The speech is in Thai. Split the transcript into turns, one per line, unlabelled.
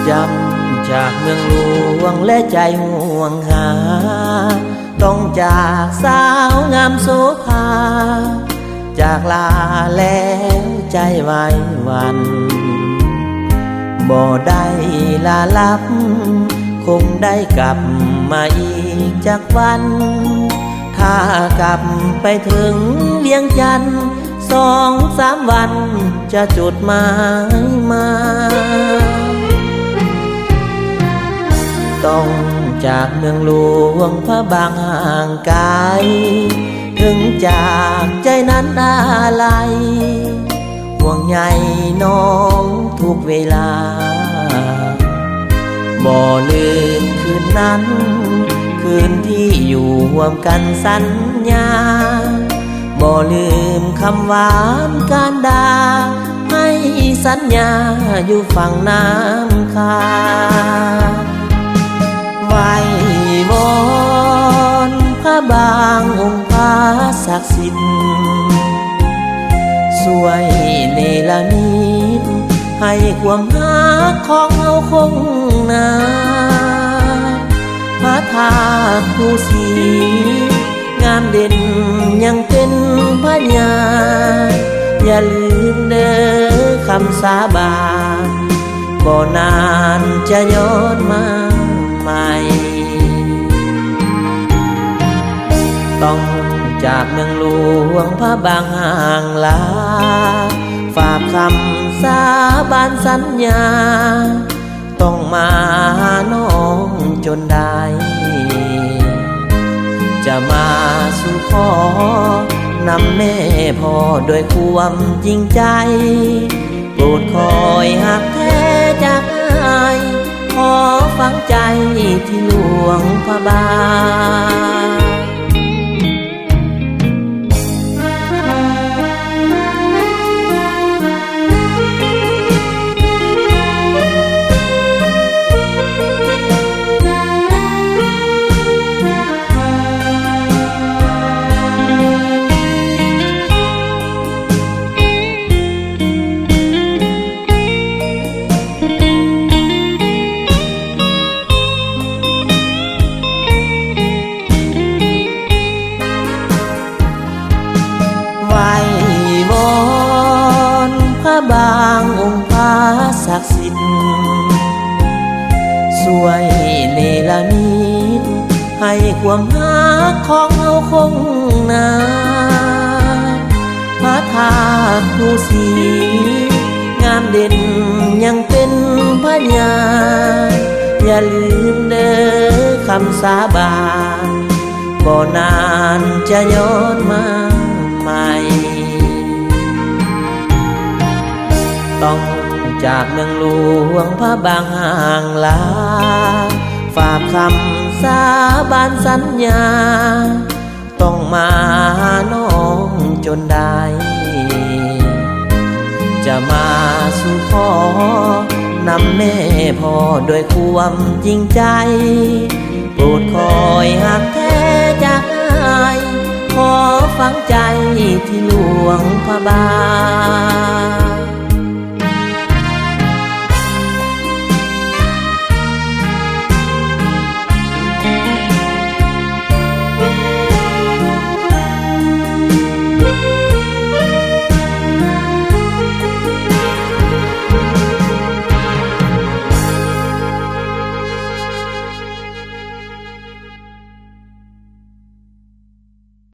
จำจากเมืองหลวงและใจห่วงหาต้องจากสาวงามโสภาจากลาแล้วใจไว้วันบ่ได้ลาลับคงได้กลับมาอีกจากวันถ้ากลับไปถึงเวียงจันทร์2-3 วันจะจุดหมายมาต้องจากเมืองหลวงพระบางห่างไกลถึงจากใจนั้นอะไรห่วงใยน้องทุกเวลาบ่ลืมคืนนั้นคืนที่อยู่ร่วมกันสัญญาบ่ลืมคำหวานการด่าให้สัญญาอยู่ฝั่งน้ำคาไหว้วอนพระบางองค์พระศักดิ์สิทธิ์สวยเนรมิตให้ความรักของเราคงนาพระธาตุภูสีงามเด่นยังเป็นพญาอย่าลืมเด้อคำสาบานบ่นานจะย้อนมาใหม่ต้องจากเมืองหลวงพระบางห่างลาฝากคำสาบานสัญญาต้องมาหาน้องจนได้จะมาสู่ขอนำแม่พ่อด้วยความจริงใจโปรดคอยหักแท้จากอ้ายขอฝังใจที่หลวงพระบางบางองค์พระศักดิ์สิทธิ์สวยเนรมิตให้ความรักของเราคงนาพระธาตุภูสีงามเด่นยังเป็นพญาอย่าลืมเด้อคำสาบานบ่นานจะย้อนมาใหม่ต้องจากเมืองหลวงพระบางห่างลาฝากคำสาบานสัญญาต้องมาหาน้องจนได้จะมาสู่ขอนำแม่พ่อด้วยความจริงใจโปรดคอยหักแท้จากอ้ายขอฝังใจที่หลวงพระบาง